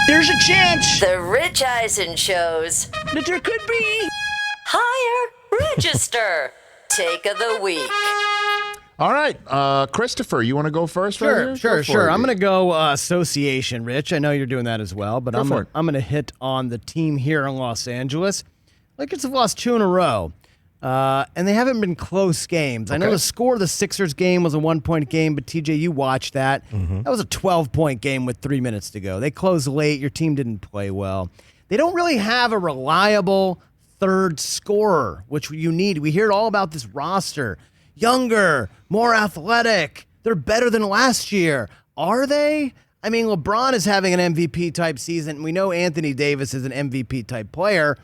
There's a chance The Rich Eisen Show's that there could be. Higher Register Take of the Week. All right, Christopher, you want to go first? Sure. I'm going to go association, Rich. I know you're doing that as well, but I'm going to hit on the team here in Los Angeles. Lakers have lost 2 in a row, and they haven't been close games. I know the score of the Sixers game was a 1-point game, but TJ, you watched that. That was a 12-point game with 3 minutes to go. They closed late. Your team didn't play well. They don't really have a reliable third scorer, which you need. We hear all about this roster. Younger, more athletic. They're better than last year. Are they? I mean, LeBron is having an MVP-type season. We know Anthony Davis is an MVP-type player.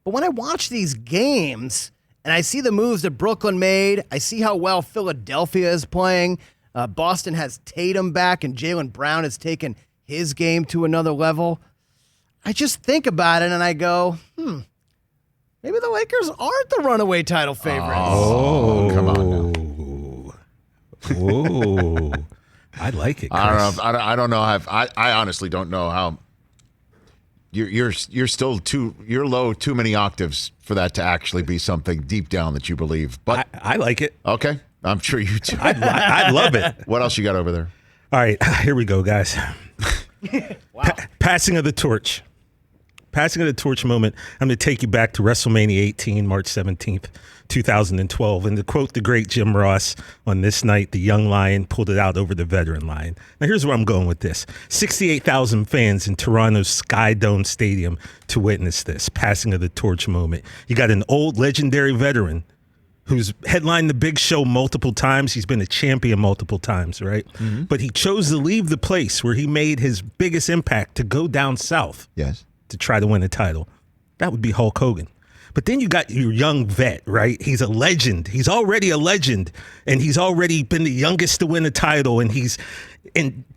But when I watch these games and I see the moves that Brooklyn made, I see how well Philadelphia is playing. Boston has Tatum back, and Jaylen Brown has taken his game to another level. I just think about it and I go, maybe the Lakers aren't the runaway title favorites. Oh, come on now. Oh, I like it, Chris. I don't know. I honestly don't know how. You're still you're low too many octaves for that to actually be something deep down that you believe. But I like it. Okay, I'm sure you do. I love it. What else you got over there? All right, here we go, guys. Wow. Passing of the torch. Passing of the torch moment. I'm going to take you back to WrestleMania 18, March 17th, 2012. And to quote the great Jim Ross, on this night, the young lion pulled it out over the veteran lion. Now, here's where I'm going with this. 68,000 fans in Toronto's Sky Dome Stadium to witness this passing of the torch moment. You got an old legendary veteran who's headlined the big show multiple times. He's been a champion multiple times, right? Mm-hmm. But he chose to leave the place where he made his biggest impact to go down south. Yes. To try to win a title. That would be Hulk Hogan. But then you got your young vet, right? He's a legend. He's already a legend, and he's already been the youngest to win a title, and he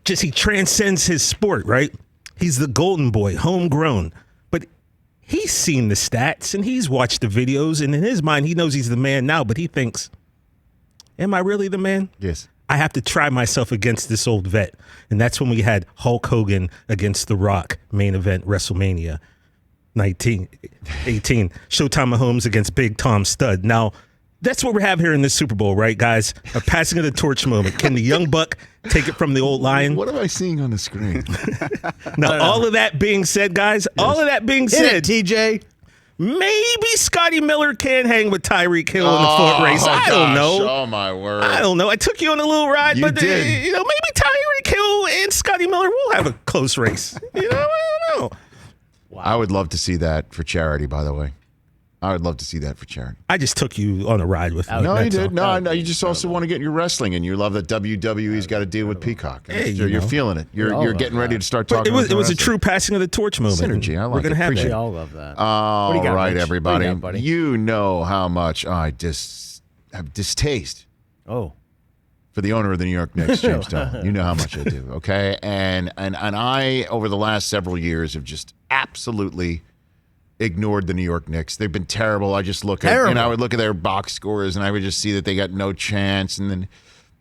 transcends his sport, right? He's the golden boy, homegrown. But he's seen the stats, and he's watched the videos, and in his mind, he knows he's the man now, but he thinks, am I really the man? Yes. I have to try myself against this old vet. And that's when we had Hulk Hogan against The Rock, main event, WrestleMania 18. Showtime Mahomes against Big Tom Stud. Now, that's what we have here in this Super Bowl, right, guys? A passing of the torch moment. Can the young buck take it from the old lion? What am I seeing on the screen? Now, all of that being said, guys, all of that being said, TJ. Maybe Scotty Miller can hang with Tyreek Hill in the foot race. I don't know. Oh, my word. I don't know. I took you on a little ride, You but did. Maybe Tyreek Hill and Scotty Miller will have a close race. I don't know. Wow. I would love to see that for charity, by the way. I would love to see that for charity. I just took you on a ride with me. No, you did. All. No, you just also want to get in your wrestling, and you love that WWE's got to deal with Peacock. Hey, you're feeling it. You're getting ready to start talking. It was a true passing of the torch moment. Synergy. I like We're gonna it. have Appreciate that. We all love that. All What do you got, right, Rich? everybody. What do you got, buddy? You know how much I have distaste Oh. for the owner of the New York Knicks, James Dolan. You know how much I do, okay? And I, over the last several years, have just absolutely ignored the New York Knicks. They've been terrible. I just look at, and I would look at their box scores, and I would just see that they got no chance. And then,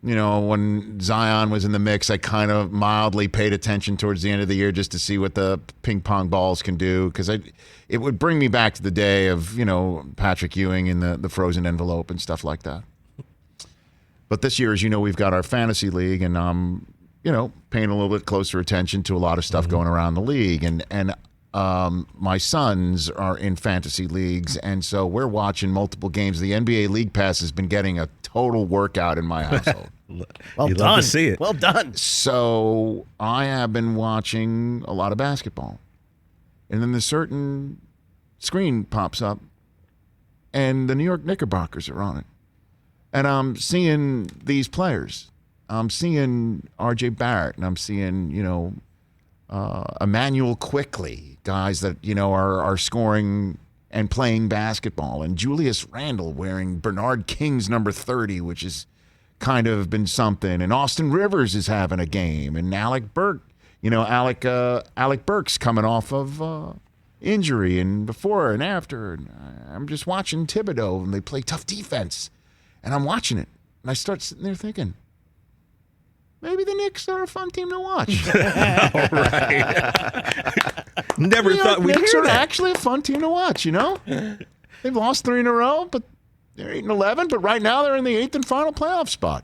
when Zion was in the mix, I kind of mildly paid attention towards the end of the year just to see what the ping pong balls can do, because it would bring me back to the day of, Patrick Ewing in the frozen envelope and stuff like that. But this year, as you know, we've got our fantasy league, and I'm, paying a little bit closer attention to a lot of stuff going around the league. And my sons are in fantasy leagues, and so we're watching multiple games. The NBA League Pass has been getting a total workout in my household. Well You'd done. love to see it. Well done. So I have been watching a lot of basketball. And then the certain screen pops up, and the New York Knickerbockers are on it. And I'm seeing these players. I'm seeing R.J. Barrett, and I'm seeing, Emmanuel Quickly, guys that, are scoring and playing basketball. And Julius Randle wearing Bernard King's number 30, which has kind of been something. And Austin Rivers is having a game. And Alec Burke, Alec Burke's coming off of injury, and before and after. And I'm just watching Thibodeau, and they play tough defense. And I'm watching it. And I start sitting there thinking, maybe the Knicks are a fun team to watch. Never thought we'd Knicks hear are that. actually a fun team to watch, you know? They've lost 3 in a row, but they're 8-11, but right now they're in the 8th and final playoff spot.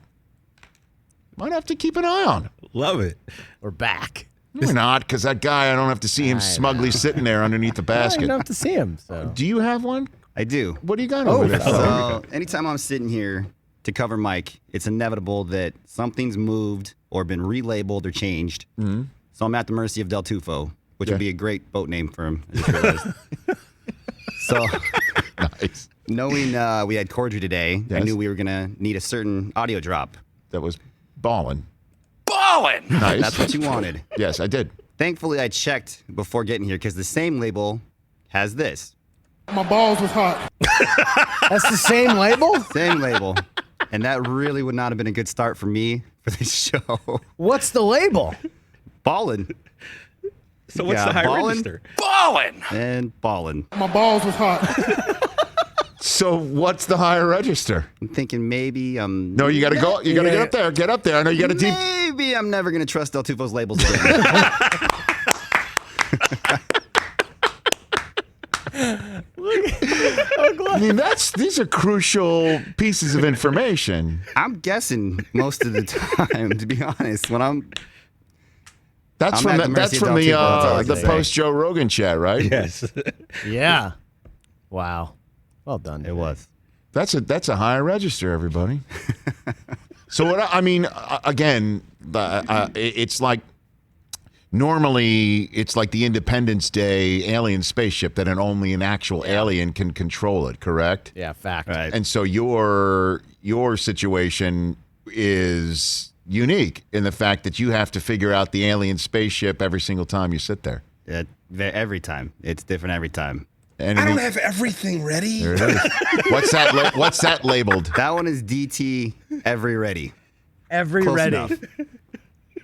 Might have to keep an eye on. Love it. We're back. We're not, because that guy, I don't have to see him smugly sitting there underneath the You basket. don't have to see him. So. Do you have one? I do. What do you got over there? So anytime I'm sitting here to cover Mike, it's inevitable that something's moved or been relabeled or changed. Mm-hmm. So I'm at the mercy of Del Tufo, which would be a great boat name for him. I just realized. So Nice. knowing we had Cordry today, I Yes. knew we were going to need a certain audio drop. That was ballin'. Ballin'! Nice. That's what you wanted. Yes, I did. Thankfully, I checked before getting here because the same label has this. My balls was hot. That's the same label? Same label. And that really would not have been a good start for me for this show. What's the label? Ballin' So what's Yeah, the high ballin'? register? Ballin'! and ballin'. My balls was hot. So what's the higher register? I'm thinking maybe No, you got to go. You got to get up there. Get up there. I know you got to deep. maybe I'm never going to trust Del Tufo's labels again. I mean, these are crucial pieces of information. I'm guessing most of the time, to be honest, when I'm That's I'm from at the, the that's mercy of from Del the Tufo, that's all I can the say. post Joe Rogan chat, right? Yes. Yeah. Wow. Well done. it was. That's a higher register, everybody. So what I mean, again, it's like normally it's like the Independence Day alien spaceship that only an actual alien can control it. Correct? Yeah, fact. Right. And so your situation is unique in the fact that you have to figure out the alien spaceship every single time you sit there. Every time. It's different every time. And I don't have everything ready. there it is. What's that? What's that labeled? That one is DT every ready. Every Close ready. enough.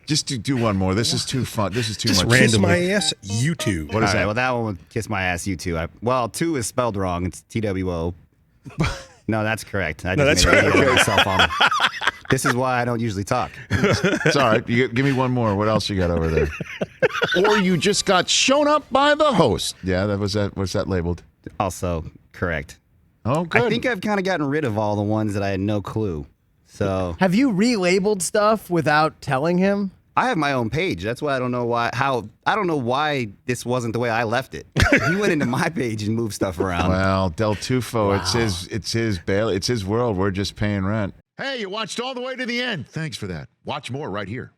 Just do one more. This is too fun. This is too Just much. kiss randomly. my ass, you two. What is All right, that? well, that one would kiss my ass, you two. Well, 2 is spelled wrong. It's TWO. No, that's correct. I just that's made a right. video of myself on it. This is why I don't usually talk. It's all right. Give me one more. What else you got over there? Or you just got shown up by the host. Yeah, that was that. What's that labeled? Also correct. Oh, good. I think I've kind of gotten rid of all the ones that I had no clue. So Have you relabeled stuff without telling him? I have my own page. That's why I don't know why. I don't know why this wasn't the way I left it. He went into my page and moved stuff around. Well, Del Tufo, it's his bail. It's his world. We're just paying rent. Hey, you watched all the way to the end. Thanks for that. Watch more right here.